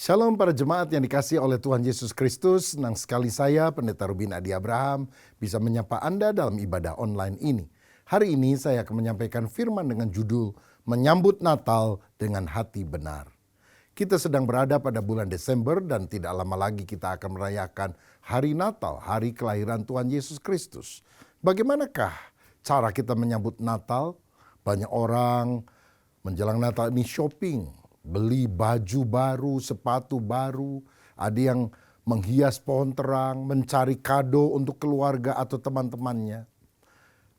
Shalom para jemaat yang dikasihi oleh Tuhan Yesus Kristus. Senang sekali saya, Pendeta Rubin Adi Abraham, bisa menyapa Anda dalam ibadah online ini. Hari ini saya akan menyampaikan firman dengan judul Menyambut Natal dengan Hati Benar. Kita sedang berada pada bulan Desember dan tidak lama lagi kita akan merayakan hari Natal, hari kelahiran Tuhan Yesus Kristus. Bagaimanakah cara kita menyambut Natal? Banyak orang menjelang Natal ini shopping, beli baju baru, sepatu baru, ada yang menghias pohon terang, mencari kado untuk keluarga atau teman-temannya.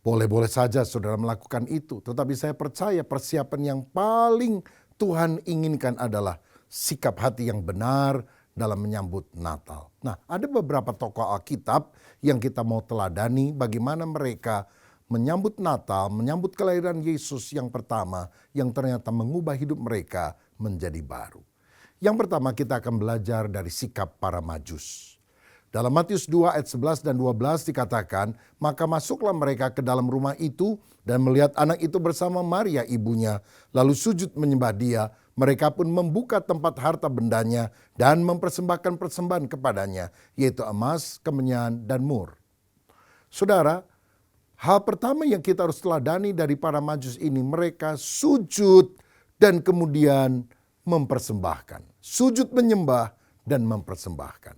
Boleh-boleh saja saudara melakukan itu, tetapi saya percaya persiapan yang paling Tuhan inginkan adalah sikap hati yang benar dalam menyambut Natal. Nah, ada beberapa tokoh Alkitab yang kita mau teladani bagaimana mereka menyambut Natal, menyambut kelahiran Yesus yang pertama yang ternyata mengubah hidup mereka menjadi baru. Yang pertama kita akan belajar dari sikap para Majus. Dalam Matius 2 ayat 11 dan 12 dikatakan, maka masuklah mereka ke dalam rumah itu dan melihat anak itu bersama Maria ibunya, lalu sujud menyembah dia. Mereka pun membuka tempat harta bendanya dan mempersembahkan persembahan kepadanya, yaitu emas, kemenyan, dan mur. Saudara, hal pertama yang kita harus teladani dari para Majus ini, mereka sujud dan kemudian mempersembahkan. Sujud menyembah dan mempersembahkan.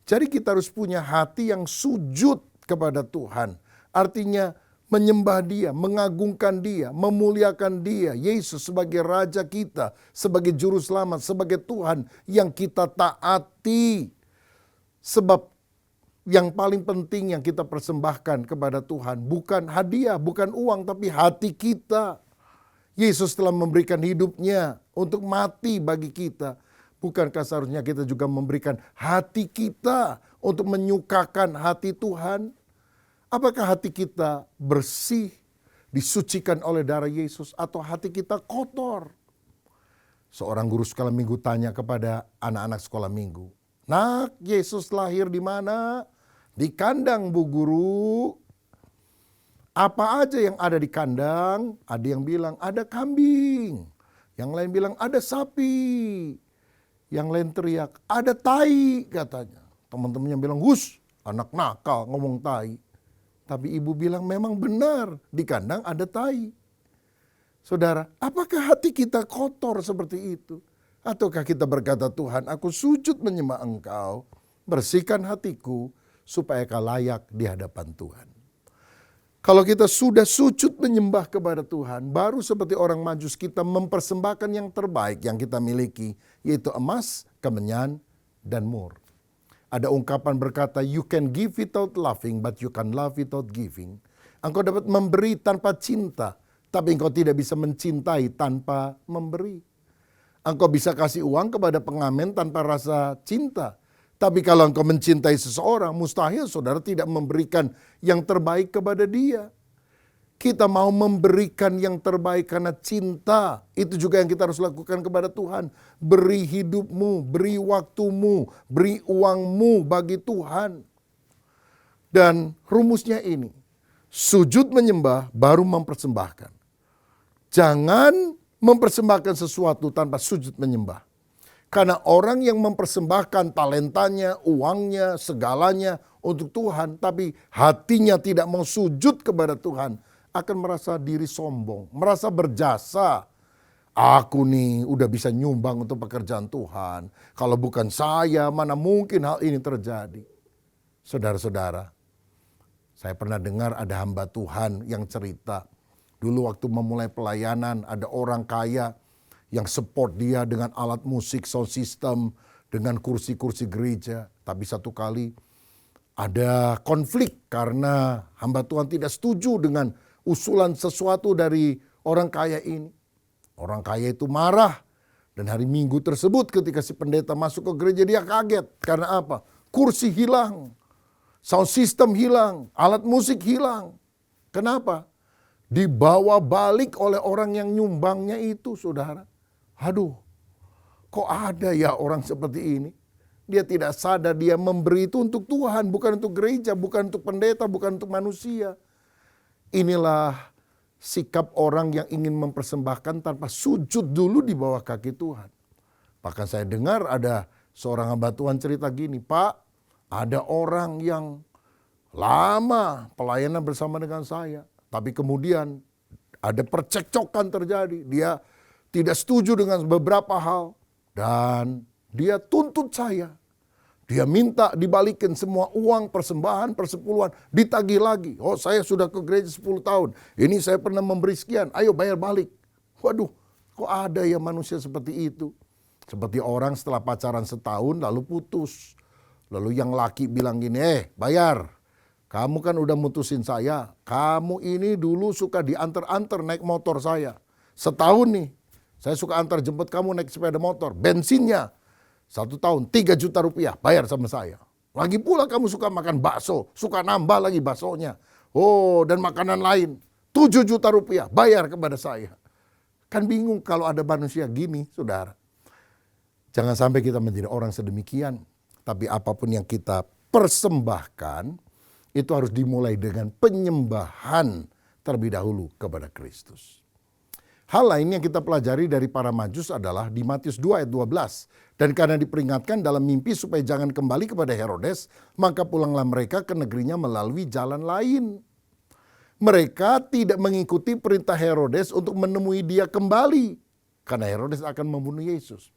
Jadi kita harus punya hati yang sujud kepada Tuhan. Artinya menyembah dia, mengagungkan dia, memuliakan dia. Yesus sebagai Raja kita, sebagai Juru Selamat, sebagai Tuhan yang kita taati. Sebab yang paling penting yang kita persembahkan kepada Tuhan bukan hadiah, bukan uang, tapi hati kita. Yesus telah memberikan hidupnya untuk mati bagi kita. Bukankah seharusnya kita juga memberikan hati kita untuk menyukakan hati Tuhan? Apakah hati kita bersih, disucikan oleh darah Yesus, atau hati kita kotor? Seorang guru sekolah minggu tanya kepada anak-anak sekolah minggu, "Nak, Yesus lahir di mana?" "Di kandang, Bu Guru." "Apa aja yang ada di kandang?" Ada yang bilang ada kambing, yang lain bilang ada sapi, yang lain teriak ada tai katanya. Teman-temannya bilang, "Hus, anak nakal ngomong tai." Tapi ibu bilang memang benar, di kandang ada tai. Saudara, apakah hati kita kotor seperti itu? Ataukah kita berkata, "Tuhan, aku sujud menyembah Engkau, bersihkan hatiku supaya Kau layak di hadapan Tuhan." Kalau kita sudah sujud menyembah kepada Tuhan, baru seperti orang Majus kita mempersembahkan yang terbaik yang kita miliki, yaitu emas, kemenyan, dan mur. Ada ungkapan berkata, "You can give without loving, but you can love without giving." Engkau dapat memberi tanpa cinta, tapi engkau tidak bisa mencintai tanpa memberi. Engkau bisa kasih uang kepada pengamen tanpa rasa cinta. Tapi kalau engkau mencintai seseorang, mustahil saudara tidak memberikan yang terbaik kepada dia. Kita mau memberikan yang terbaik karena cinta. Itu juga yang kita harus lakukan kepada Tuhan. Beri hidupmu, beri waktumu, beri uangmu bagi Tuhan. Dan rumusnya ini, sujud menyembah baru mempersembahkan. Jangan mempersembahkan sesuatu tanpa sujud menyembah. Karena orang yang mempersembahkan talentanya, uangnya, segalanya untuk Tuhan, tapi hatinya tidak mau sujud kepada Tuhan, akan merasa diri sombong, merasa berjasa. "Aku nih udah bisa nyumbang untuk pekerjaan Tuhan. Kalau bukan saya, mana mungkin hal ini terjadi." Saudara-saudara, saya pernah dengar ada hamba Tuhan yang cerita. Dulu waktu memulai pelayanan, ada orang kaya yang support dia dengan alat musik, sound system, dengan kursi-kursi gereja. Tapi satu kali ada konflik karena hamba Tuhan tidak setuju dengan usulan sesuatu dari orang kaya ini. Orang kaya itu marah. Dan hari Minggu tersebut ketika si pendeta masuk ke gereja, dia kaget. Karena apa? Kursi hilang, sound system hilang, alat musik hilang. Kenapa? Dibawa balik oleh orang yang nyumbangnya itu, saudara. Aduh, kok ada ya orang seperti ini? Dia tidak sadar dia memberi itu untuk Tuhan, bukan untuk gereja, bukan untuk pendeta, bukan untuk manusia. Inilah sikap orang yang ingin mempersembahkan tanpa sujud dulu di bawah kaki Tuhan. Bahkan saya dengar ada seorang hamba Tuhan cerita gini, Pak, ada orang yang lama pelayanan bersama dengan saya, tapi kemudian ada percekcokan terjadi. Dia tidak setuju dengan beberapa hal dan dia tuntut saya. Dia minta dibalikin semua uang, persembahan, persepuluhan, ditagih lagi. Oh, saya sudah ke gereja 10 tahun. Ini saya pernah memberi sekian, ayo bayar balik. Waduh, kok ada ya manusia seperti itu? Seperti orang setelah pacaran setahun lalu putus. Lalu yang laki bilang gini, bayar. Kamu kan udah mutusin saya. Kamu ini dulu suka diantar-antar naik motor saya. Setahun nih, saya suka antar jemput kamu naik sepeda motor. Bensinnya 1 tahun 3 juta rupiah bayar sama saya. Lagi pula kamu suka makan bakso, suka nambah lagi baksonya. Oh, dan makanan lain 7 juta rupiah bayar kepada saya. Kan bingung kalau ada manusia gini, saudara. Jangan sampai kita menjadi orang sedemikian. Tapi apapun yang kita persembahkan, itu harus dimulai dengan penyembahan terlebih dahulu kepada Kristus. Hal lain yang kita pelajari dari para Majus adalah di Matius 2 ayat 12. Dan karena diperingatkan dalam mimpi supaya jangan kembali kepada Herodes, maka pulanglah mereka ke negerinya melalui jalan lain. Mereka tidak mengikuti perintah Herodes untuk menemui dia kembali. Karena Herodes akan membunuh Yesus.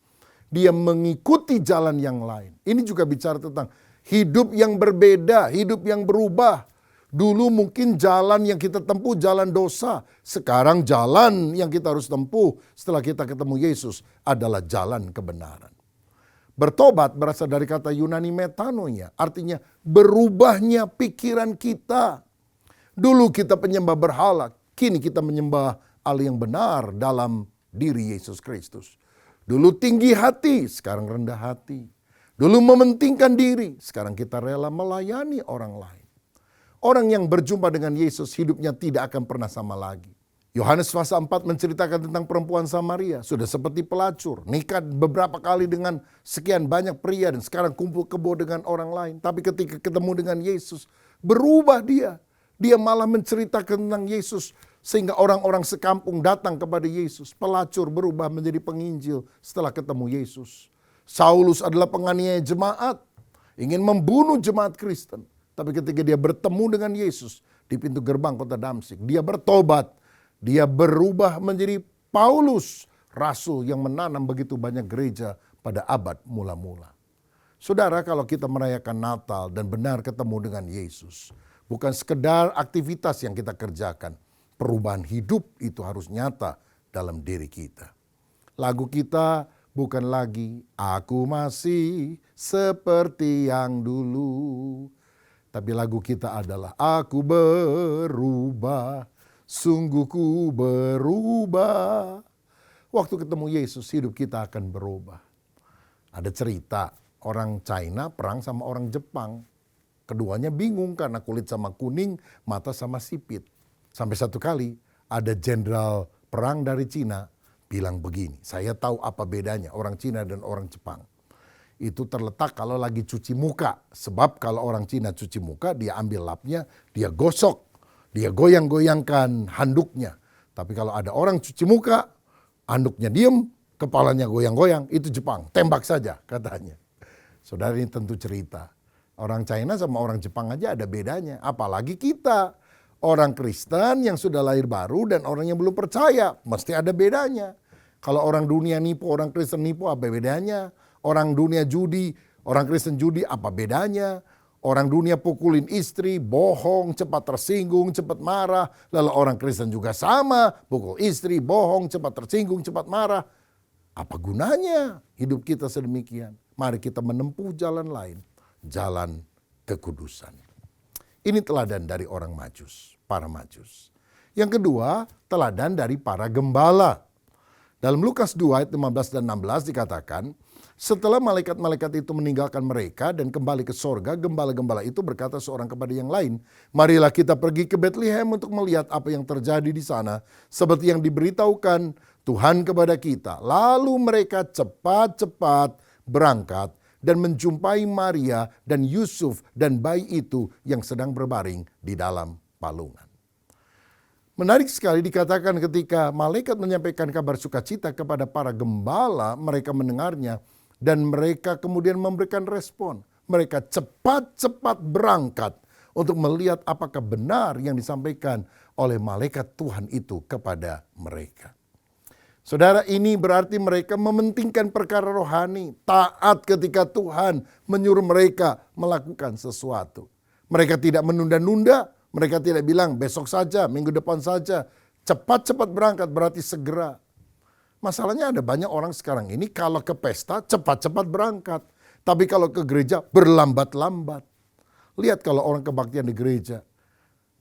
Dia mengikuti jalan yang lain. Ini juga bicara tentang hidup yang berbeda, hidup yang berubah. Dulu mungkin jalan yang kita tempuh jalan dosa. Sekarang jalan yang kita harus tempuh setelah kita ketemu Yesus adalah jalan kebenaran. Bertobat berasal dari kata Yunani metanoia, artinya berubahnya pikiran kita. Dulu kita penyembah berhala, kini kita menyembah Allah yang benar dalam diri Yesus Kristus. Dulu tinggi hati, sekarang rendah hati. Dulu mementingkan diri, sekarang kita rela melayani orang lain. Orang yang berjumpa dengan Yesus hidupnya tidak akan pernah sama lagi. Yohanes pasal 4 menceritakan tentang perempuan Samaria. Sudah seperti pelacur, nikah beberapa kali dengan sekian banyak pria dan sekarang kumpul kebo dengan orang lain. Tapi ketika ketemu dengan Yesus, berubah dia. Dia malah menceritakan tentang Yesus sehingga orang-orang sekampung datang kepada Yesus. Pelacur berubah menjadi penginjil setelah ketemu Yesus. Saulus adalah penganiaya jemaat, ingin membunuh jemaat Kristen. Tapi ketika dia bertemu dengan Yesus di pintu gerbang kota Damsyik, dia bertobat. Dia berubah menjadi Paulus, rasul yang menanam begitu banyak gereja pada abad mula-mula. Saudara, kalau kita merayakan Natal dan benar ketemu dengan Yesus, bukan sekedar aktivitas yang kita kerjakan. Perubahan hidup itu harus nyata dalam diri kita. Lagu kita bukan lagi aku masih seperti yang dulu. Tapi lagu kita adalah aku berubah, sungguh ku berubah. Waktu ketemu Yesus hidup kita akan berubah. Ada cerita orang China perang sama orang Jepang. Keduanya bingung karena kulit sama kuning, mata sama sipit. Sampai satu kali ada jenderal perang dari Cina bilang begini, saya tahu apa bedanya orang Cina dan orang Jepang. Itu terletak kalau lagi cuci muka. Sebab kalau orang Cina cuci muka, dia ambil lapnya, dia gosok. Dia goyang-goyangkan handuknya. Tapi kalau ada orang cuci muka, handuknya diem, kepalanya goyang-goyang, itu Jepang. Tembak saja katanya. Saudara, ini tentu cerita. Orang China sama orang Jepang aja ada bedanya. Apalagi kita. Orang Kristen yang sudah lahir baru dan orang yang belum percaya. Mesti ada bedanya. Kalau orang dunia nipu, orang Kristen nipu, apa bedanya? Orang dunia judi, orang Kristen judi, apa bedanya? Orang dunia pukulin istri, bohong, cepat tersinggung, cepat marah. Lalu orang Kristen juga sama, pukul istri, bohong, cepat tersinggung, cepat marah. Apa gunanya hidup kita sedemikian? Mari kita menempuh jalan lain, jalan kekudusan. Ini teladan dari orang Majus, para Majus. Yang kedua, teladan dari para gembala. Dalam Lukas 2 ayat 15 dan 16 dikatakan, setelah malaikat-malaikat itu meninggalkan mereka dan kembali ke sorga, gembala-gembala itu berkata seorang kepada yang lain, marilah kita pergi ke Betlehem untuk melihat apa yang terjadi di sana, seperti yang diberitahukan Tuhan kepada kita. Lalu mereka cepat-cepat berangkat dan menjumpai Maria dan Yusuf dan bayi itu yang sedang berbaring di dalam palungan. Menarik sekali dikatakan ketika malaikat menyampaikan kabar sukacita kepada para gembala, mereka mendengarnya dan mereka kemudian memberikan respon. Mereka cepat-cepat berangkat untuk melihat apakah benar yang disampaikan oleh malaikat Tuhan itu kepada mereka. Saudara, ini berarti mereka mementingkan perkara rohani, taat ketika Tuhan menyuruh mereka melakukan sesuatu. Mereka tidak menunda-nunda, mereka tidak bilang besok saja, minggu depan saja. Cepat-cepat berangkat berarti segera. Masalahnya ada banyak orang sekarang ini kalau ke pesta cepat-cepat berangkat. Tapi kalau ke gereja berlambat-lambat. Lihat kalau orang kebaktian di gereja.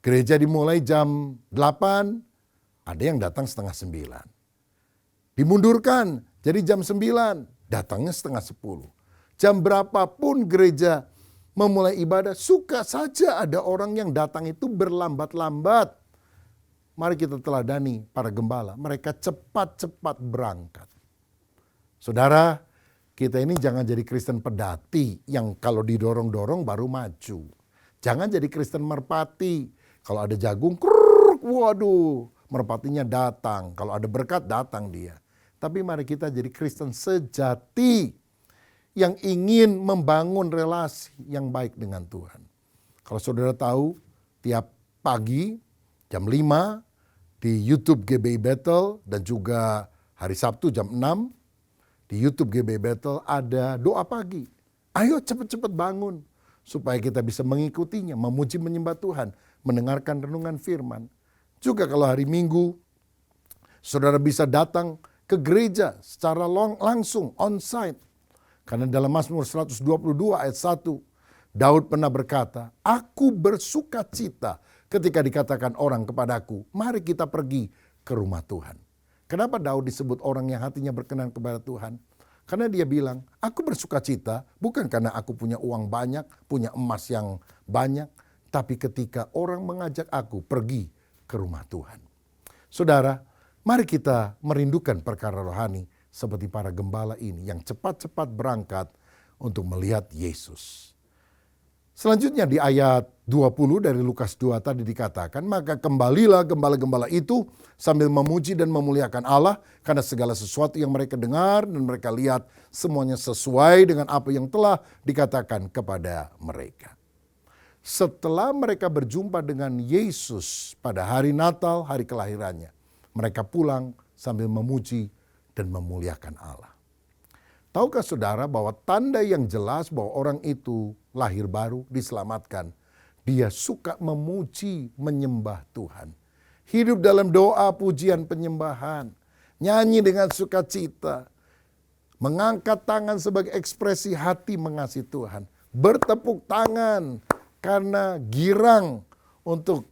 Gereja dimulai jam 8, ada yang datang setengah 9. Dimundurkan jadi jam 9, datangnya setengah 10. Jam berapapun gereja memulai ibadah, suka saja ada orang yang datang itu berlambat-lambat. Mari kita teladani para gembala, mereka cepat-cepat berangkat. Saudara, kita ini jangan jadi Kristen pedati yang kalau didorong-dorong baru maju. Jangan jadi Kristen merpati. Kalau ada jagung, waduh, merpatinya datang. Kalau ada berkat, datang dia. Tapi mari kita jadi Kristen sejati yang ingin membangun relasi yang baik dengan Tuhan. Kalau saudara tahu, tiap pagi jam 5 di YouTube GBI Battle dan juga hari Sabtu jam 6 di YouTube GBI Battle ada doa pagi. Ayo cepat-cepat bangun supaya kita bisa mengikutinya, memuji menyembah Tuhan, mendengarkan renungan firman. Juga kalau hari Minggu saudara bisa datang ke gereja secara langsung, on-site. Karena dalam Mazmur 122 ayat 1, Daud pernah berkata, aku bersuka cita ketika dikatakan orang kepadaku, mari kita pergi ke rumah Tuhan. Kenapa Daud disebut orang yang hatinya berkenan kepada Tuhan? Karena dia bilang, aku bersuka cita bukan karena aku punya uang banyak, punya emas yang banyak, tapi ketika orang mengajak aku pergi ke rumah Tuhan. Saudara, mari kita merindukan perkara rohani seperti para gembala ini yang cepat-cepat berangkat untuk melihat Yesus. Selanjutnya di ayat 20 dari Lukas 2 tadi dikatakan, maka kembalilah gembala-gembala itu sambil memuji dan memuliakan Allah karena segala sesuatu yang mereka dengar dan mereka lihat semuanya sesuai dengan apa yang telah dikatakan kepada mereka. Setelah mereka berjumpa dengan Yesus pada hari Natal, hari kelahirannya, mereka pulang sambil memuji dan memuliakan Allah. Tahukah saudara bahwa tanda yang jelas bahwa orang itu lahir baru, diselamatkan, dia suka memuji, menyembah Tuhan. Hidup dalam doa, pujian, penyembahan. Nyanyi dengan sukacita. Mengangkat tangan sebagai ekspresi hati mengasihi Tuhan. Bertepuk tangan karena girang untuk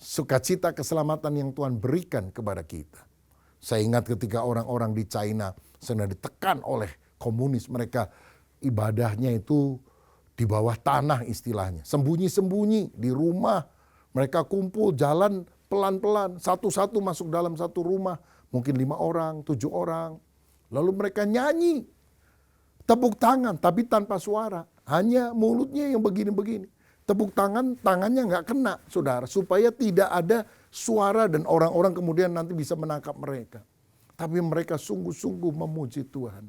sukacita keselamatan yang Tuhan berikan kepada kita. Saya ingat ketika orang-orang di China sedang ditekan oleh komunis, mereka ibadahnya itu di bawah tanah istilahnya. Sembunyi-sembunyi di rumah. Mereka kumpul jalan pelan-pelan. Satu-satu masuk dalam satu rumah. Mungkin 5 orang, 7 orang. Lalu mereka nyanyi. Tepuk tangan tapi tanpa suara. Hanya mulutnya yang begini-begini. Tepuk tangan, tangannya nggak kena saudara. Supaya tidak ada suara dan orang-orang kemudian nanti bisa menangkap mereka. Tapi mereka sungguh-sungguh memuji Tuhan.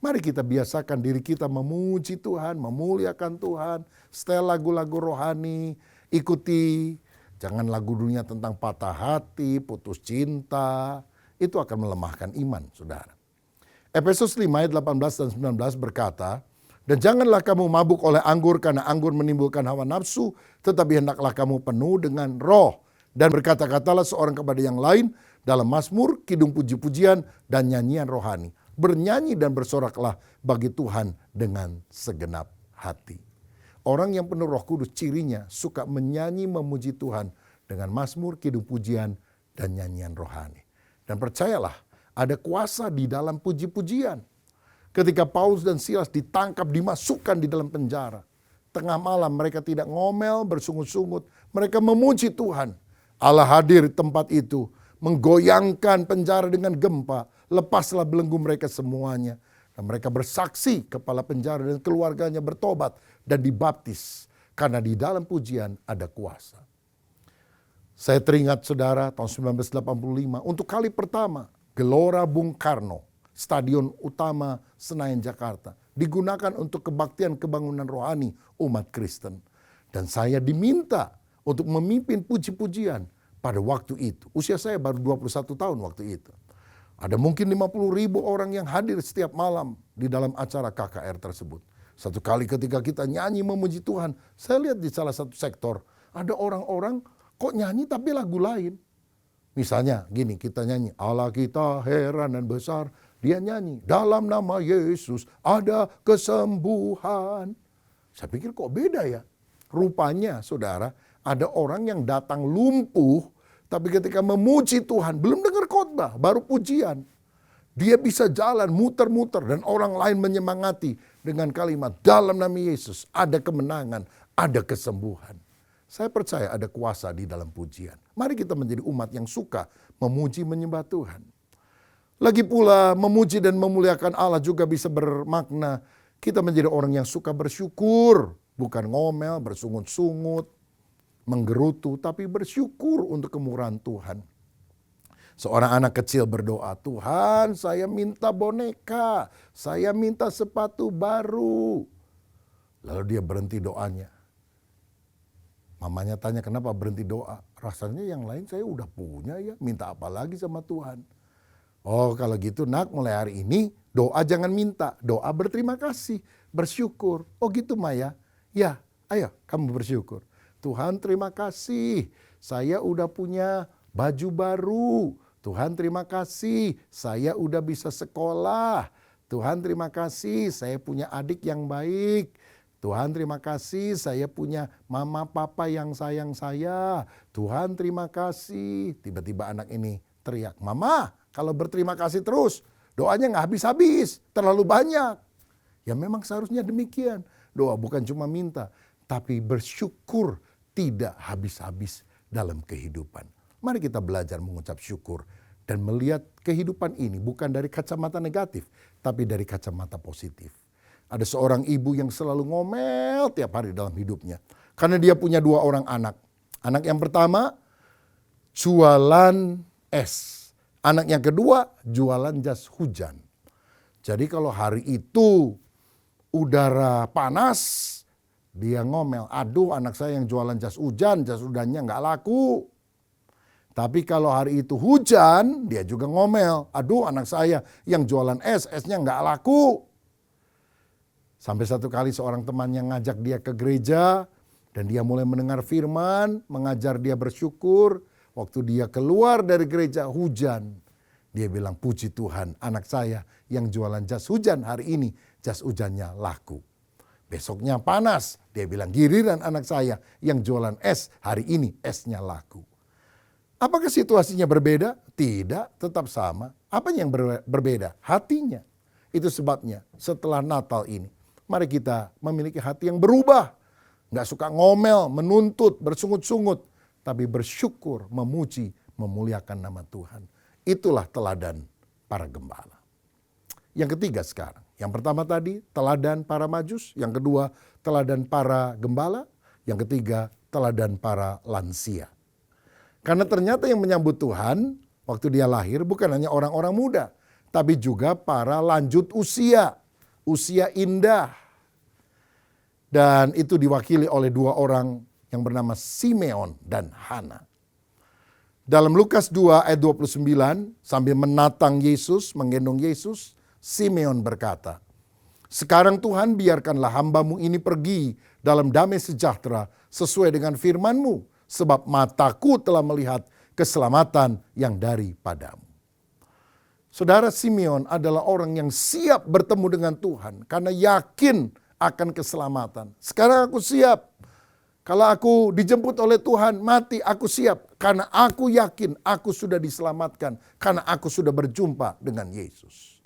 Mari kita biasakan diri kita memuji Tuhan, memuliakan Tuhan. Setel lagu-lagu rohani, ikuti. Jangan lagu dunia tentang patah hati, putus cinta. Itu akan melemahkan iman, saudara. Efesus 5 ayat 18 dan 19 berkata, dan janganlah kamu mabuk oleh anggur karena anggur menimbulkan hawa nafsu, tetapi hendaklah kamu penuh dengan roh. Dan berkata-katalah seorang kepada yang lain dalam mazmur, kidung puji-pujian, dan nyanyian rohani. Bernyanyi dan bersoraklah bagi Tuhan dengan segenap hati. Orang yang penuh Roh Kudus cirinya suka menyanyi memuji Tuhan dengan mazmur, kidung pujian, dan nyanyian rohani. Dan percayalah, ada kuasa di dalam puji-pujian. Ketika Paulus dan Silas ditangkap, dimasukkan di dalam penjara. Tengah malam mereka tidak ngomel, bersungut-sungut. Mereka memuji Tuhan. Allah hadir di tempat itu, menggoyangkan penjara dengan gempa. Lepaslah belenggu mereka semuanya. Dan mereka bersaksi, kepala penjara dan keluarganya bertobat dan dibaptis. Karena di dalam pujian ada kuasa. Saya teringat saudara tahun 1985 untuk kali pertama Gelora Bung Karno, Stadion Utama Senayan Jakarta, digunakan untuk kebaktian kebangunan rohani umat Kristen. Dan saya diminta untuk memimpin puji-pujian pada waktu itu. Usia saya baru 21 tahun waktu itu. Ada mungkin 50.000 orang yang hadir setiap malam di dalam acara KKR tersebut. Satu kali ketika kita nyanyi memuji Tuhan, saya lihat di salah satu sektor ada orang-orang kok nyanyi tapi lagu lain. Misalnya gini, kita nyanyi Allah kita heran dan besar. Dia nyanyi dalam nama Yesus ada kesembuhan. Saya pikir kok beda ya. Rupanya saudara, ada orang yang datang lumpuh tapi ketika memuji Tuhan belum dengar khotbah, baru pujian. Dia bisa jalan muter-muter dan orang lain menyemangati dengan kalimat dalam nama Yesus ada kemenangan, ada kesembuhan. Saya percaya ada kuasa di dalam pujian. Mari kita menjadi umat yang suka memuji menyembah Tuhan. Lagi pula memuji dan memuliakan Allah juga bisa bermakna kita menjadi orang yang suka bersyukur. Bukan ngomel, bersungut-sungut, menggerutu, tapi bersyukur untuk kemurahan Tuhan. Seorang anak kecil berdoa, Tuhan saya minta boneka, saya minta sepatu baru. Lalu dia berhenti doanya. Mamanya tanya kenapa berhenti doa. Rasanya yang lain saya udah punya ya. Minta apa lagi sama Tuhan. Oh kalau gitu nak mulai hari ini doa jangan minta. Doa berterima kasih. Bersyukur. Oh gitu Maya. Ya ayo kamu bersyukur. Tuhan terima kasih. Saya udah punya baju baru. Tuhan terima kasih. Saya udah bisa sekolah. Tuhan terima kasih. Saya punya adik yang baik. Tuhan terima kasih saya punya mama papa yang sayang saya. Tuhan terima kasih. Tiba-tiba anak ini teriak, Mama kalau berterima kasih terus doanya gak habis-habis, terlalu banyak. Ya memang seharusnya demikian. Doa bukan cuma minta, tapi bersyukur tidak habis-habis dalam kehidupan. Mari kita belajar mengucap syukur dan melihat kehidupan ini bukan dari kacamata negatif, tapi dari kacamata positif. Ada seorang ibu yang selalu ngomel tiap hari dalam hidupnya. Karena dia punya 2 orang anak. Anak yang pertama jualan es. Anak yang kedua jualan jas hujan. Jadi kalau hari itu udara panas, dia ngomel. Aduh anak saya yang jualan jas hujannya nggak laku. Tapi kalau hari itu hujan, dia juga ngomel. Aduh anak saya yang jualan esnya nggak laku. Sampai satu kali seorang temannya ngajak dia ke gereja dan dia mulai mendengar firman, mengajar dia bersyukur. Waktu dia keluar dari gereja hujan, dia bilang puji Tuhan anak saya yang jualan jas hujan hari ini jas hujannya laku. Besoknya panas, dia bilang giliran anak saya yang jualan es hari ini esnya laku. Apakah situasinya berbeda? Tidak, tetap sama. Apa yang berbeda? Hatinya. Itu sebabnya setelah Natal ini, mari kita memiliki hati yang berubah. Nggak suka ngomel, menuntut, bersungut-sungut. Tapi bersyukur, memuji, memuliakan nama Tuhan. Itulah teladan para gembala. Yang ketiga sekarang. Yang pertama tadi teladan para majus. Yang kedua teladan para gembala. Yang ketiga teladan para lansia. Karena ternyata yang menyambut Tuhan waktu dia lahir bukan hanya orang-orang muda. Tapi juga para lanjut usia. Usia indah. Dan itu diwakili oleh 2 orang yang bernama Simeon dan Hana. Dalam Lukas 2 ayat 29 sambil menatang Yesus, menggendong Yesus, Simeon berkata, sekarang Tuhan biarkanlah hamba-Mu ini pergi dalam damai sejahtera sesuai dengan firman-Mu. Sebab mataku telah melihat keselamatan yang daripadamu. Saudara, Simeon adalah orang yang siap bertemu dengan Tuhan karena yakin akan keselamatan. Sekarang aku siap. Kalau aku dijemput oleh Tuhan, mati aku siap. Karena aku yakin aku sudah diselamatkan. Karena aku sudah berjumpa dengan Yesus.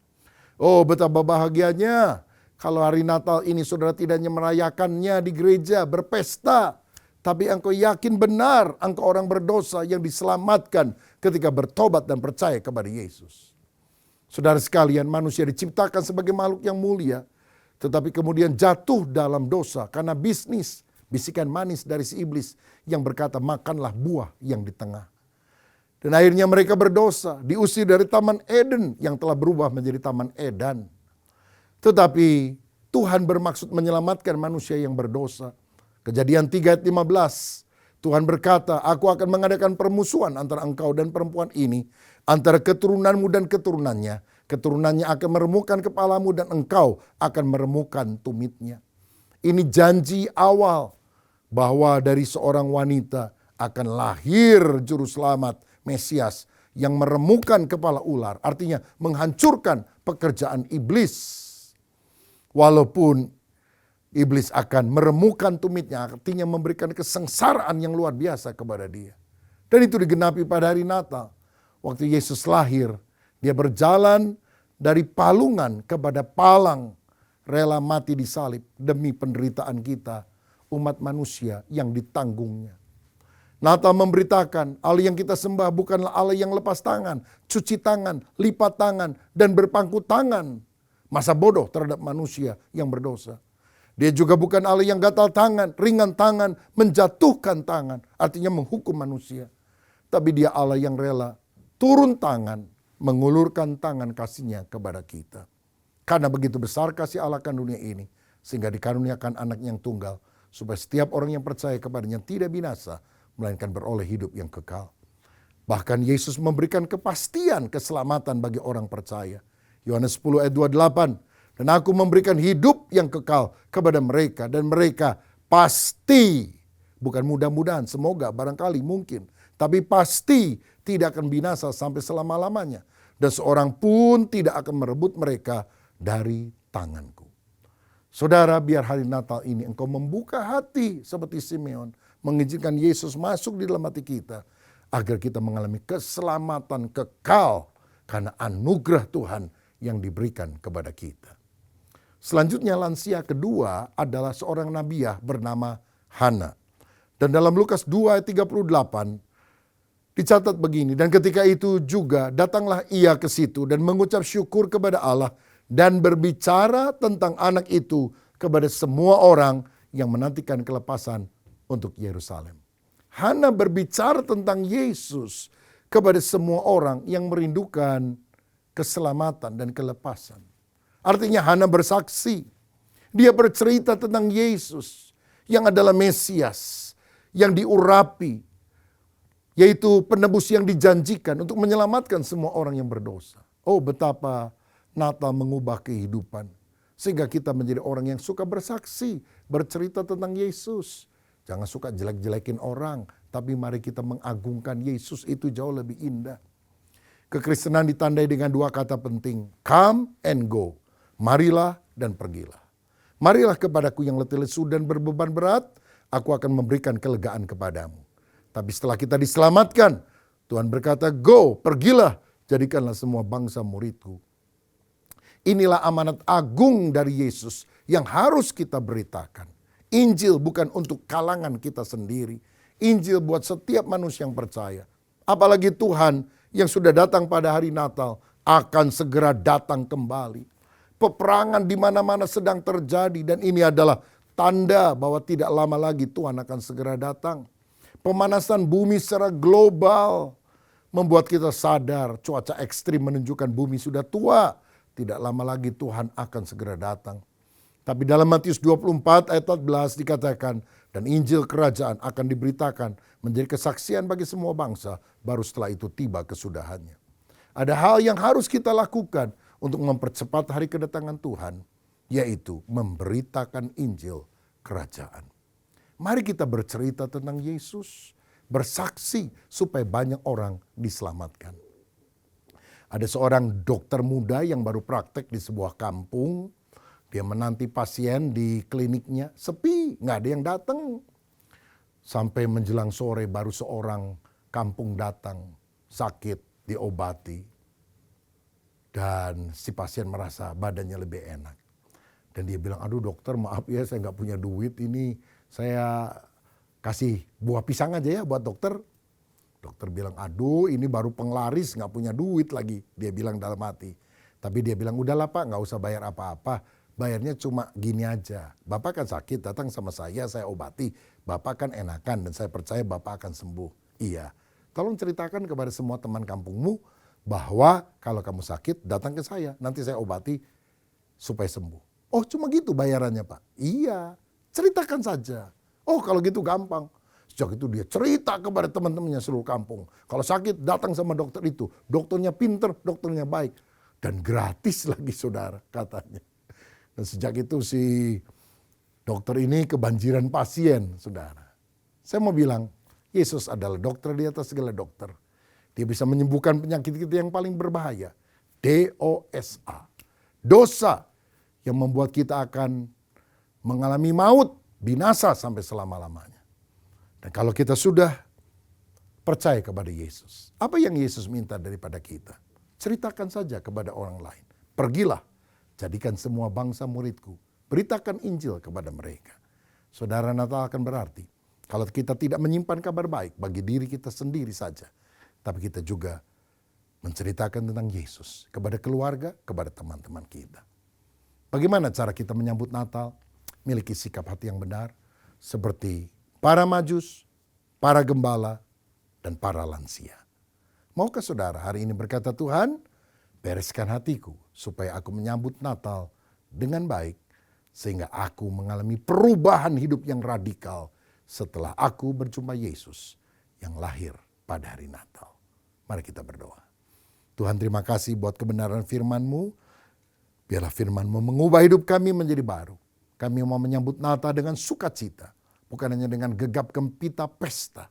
Oh betapa bahagianya kalau hari Natal ini saudara tidak hanya merayakannya di gereja, berpesta. Tapi engkau yakin benar engkau orang berdosa yang diselamatkan ketika bertobat dan percaya kepada Yesus. Saudara sekalian, manusia diciptakan sebagai makhluk yang mulia. Tetapi kemudian jatuh dalam dosa karena bisnis, bisikan manis dari si iblis yang berkata, makanlah buah yang di tengah. Dan akhirnya mereka berdosa, diusir dari Taman Eden yang telah berubah menjadi Taman Edan. Tetapi Tuhan bermaksud menyelamatkan manusia yang berdosa. Kejadian 3 ayat 15, Tuhan berkata, aku akan mengadakan permusuhan antara engkau dan perempuan ini, antara keturunanmu dan keturunannya. Keturunannya akan meremukkan kepalamu dan engkau akan meremukkan tumitnya. Ini janji awal bahwa dari seorang wanita akan lahir juru selamat Mesias yang meremukkan kepala ular. Artinya menghancurkan pekerjaan iblis. Walaupun iblis akan meremukkan tumitnya, artinya memberikan kesengsaraan yang luar biasa kepada dia. Dan itu digenapi pada hari Natal. Waktu Yesus lahir, dia berjalan dari palungan kepada palang, rela mati di salib demi penderitaan kita, umat manusia yang ditanggungnya. Natal memberitakan Allah yang kita sembah bukanlah Allah yang lepas tangan, cuci tangan, lipat tangan, dan berpangku tangan. Masa bodoh terhadap manusia yang berdosa. Dia juga bukan Allah yang gatal tangan, ringan tangan, menjatuhkan tangan. Artinya menghukum manusia. Tapi dia Allah yang rela turun tangan, mengulurkan tangan kasihnya kepada kita. Karena begitu besar kasih Allah akan dunia ini, sehingga dikaruniakan anak yang tunggal, supaya setiap orang yang percaya kepadanya tidak binasa, melainkan beroleh hidup yang kekal. Bahkan Yesus memberikan kepastian keselamatan bagi orang percaya. Yohanes 10 ayat 28, dan aku memberikan hidup yang kekal kepada mereka, dan mereka pasti, bukan mudah-mudahan, semoga, barangkali, mungkin, tapi pasti tidak akan binasa sampai selama-lamanya. Dan seorang pun tidak akan merebut mereka dari tanganku. Saudara, biar hari Natal ini engkau membuka hati seperti Simeon, mengizinkan Yesus masuk di dalam hati kita, agar kita mengalami keselamatan kekal karena anugerah Tuhan yang diberikan kepada kita. Selanjutnya lansia kedua adalah seorang nabiah bernama Hana. Dan dalam Lukas 2 ayat 38 dicatat begini, dan ketika itu juga datanglah ia ke situ dan mengucap syukur kepada Allah dan berbicara tentang anak itu kepada semua orang yang menantikan kelepasan untuk Yerusalem. Hana berbicara tentang Yesus kepada semua orang yang merindukan keselamatan dan kelepasan. Artinya Hana bersaksi. Dia bercerita tentang Yesus yang adalah Mesias, yang diurapi, yaitu penebus yang dijanjikan untuk menyelamatkan semua orang yang berdosa. Oh, betapa Natal mengubah kehidupan. Sehingga kita menjadi orang yang suka bersaksi, bercerita tentang Yesus. Jangan suka jelek-jelekin orang, tapi mari kita mengagungkan Yesus, itu jauh lebih indah. Kekristenan ditandai dengan dua kata penting, come and go. Marilah dan pergilah. Marilah kepadaku yang letih lesu dan berbeban berat, aku akan memberikan kelegaan kepadamu. Tapi setelah kita diselamatkan, Tuhan berkata, go, pergilah, jadikanlah semua bangsa muridku. Inilah amanat agung dari Yesus yang harus kita beritakan. Injil bukan untuk kalangan kita sendiri. Injil buat setiap manusia yang percaya. Apalagi Tuhan yang sudah datang pada hari Natal akan segera datang kembali. Peperangan di mana-mana sedang terjadi dan ini adalah tanda bahwa tidak lama lagi Tuhan akan segera datang. Pemanasan bumi secara global membuat kita sadar cuaca ekstrim menunjukkan bumi sudah tua. Tidak lama lagi Tuhan akan segera datang. Tapi dalam Matius 24 ayat 14 dikatakan, dan Injil kerajaan akan diberitakan menjadi kesaksian bagi semua bangsa, baru setelah itu tiba kesudahannya. Ada hal yang harus kita lakukan untuk mempercepat hari kedatangan Tuhan, yaitu memberitakan Injil kerajaan. Mari kita bercerita tentang Yesus, bersaksi supaya banyak orang diselamatkan. Ada seorang dokter muda yang baru praktek di sebuah kampung. Dia menanti pasien di kliniknya, sepi, nggak ada yang datang. Sampai menjelang sore baru seorang kampung datang, sakit, diobati. Dan si pasien merasa badannya lebih enak. Dan dia bilang, aduh dokter maaf ya saya nggak punya duit ini. Saya kasih buah pisang aja ya buat dokter. Dokter bilang, aduh ini baru penglaris nggak punya duit lagi. Dia bilang dalam hati. Tapi dia bilang, udahlah Pak nggak usah bayar apa-apa. bayarnya cuma gini aja. Bapak kan sakit, datang sama saya obati. Bapak kan enakan dan saya percaya Bapak akan sembuh. Iya, tolong ceritakan kepada semua teman kampungmu bahwa kalau kamu sakit datang ke saya. Nanti saya obati supaya sembuh. Oh cuma gitu bayarannya Pak? Iya, ceritakan saja. Oh kalau gitu gampang. Sejak itu dia cerita kepada teman-temannya seluruh kampung. Kalau sakit datang sama dokter itu. Dokternya pinter, dokternya baik. Dan gratis lagi saudara katanya. Dan sejak itu si dokter ini kebanjiran pasien saudara. Saya mau bilang Yesus adalah dokter di atas segala dokter. Dia bisa menyembuhkan penyakit kita yang paling berbahaya. DOSA. Dosa yang membuat kita akan mengalami maut, binasa sampai selama-lamanya. Dan kalau kita sudah percaya kepada Yesus, apa yang Yesus minta daripada kita? Ceritakan saja kepada orang lain. Pergilah, jadikan semua bangsa muridku. Beritakan Injil kepada mereka. Saudara, Natal akan berarti kalau kita tidak menyimpan kabar baik bagi diri kita sendiri saja, tapi kita juga menceritakan tentang Yesus kepada keluarga, kepada teman-teman kita. Bagaimana cara kita menyambut Natal? Miliki sikap hati yang benar, seperti para majus, para gembala, dan para lansia. Maukah saudara hari ini berkata, Tuhan, bereskan hatiku supaya aku menyambut Natal dengan baik, sehingga aku mengalami perubahan hidup yang radikal setelah aku berjumpa Yesus yang lahir pada hari Natal. Mari kita berdoa. Tuhan, terima kasih buat kebenaran firman-Mu. Biarlah firman-Mu mengubah hidup kami menjadi baru. Kami mau menyambut Natal dengan sukacita. Bukan hanya dengan gegap gempita pesta.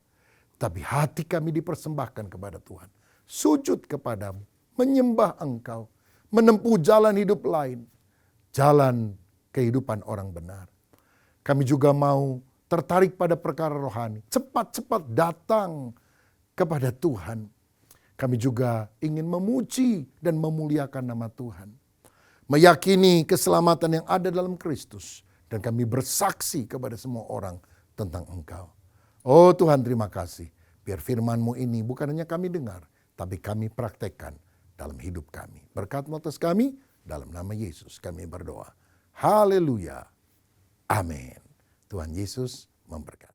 Tapi hati kami dipersembahkan kepada Tuhan. Sujud kepadamu. Menyembah Engkau. Menempuh jalan hidup lain. Jalan kehidupan orang benar. Kami juga mau tertarik pada perkara rohani. Cepat-cepat datang kepada Tuhan. Kami juga ingin memuji dan memuliakan nama Tuhan. Meyakini keselamatan yang ada dalam Kristus. Dan kami bersaksi kepada semua orang tentang Engkau. Oh Tuhan, terima kasih. Biar firman-Mu ini bukan hanya kami dengar, tapi kami praktekkan dalam hidup kami. Berkat-Mu atas kami, dalam nama Yesus kami berdoa. Haleluya. Amin. Tuhan Yesus memberkati.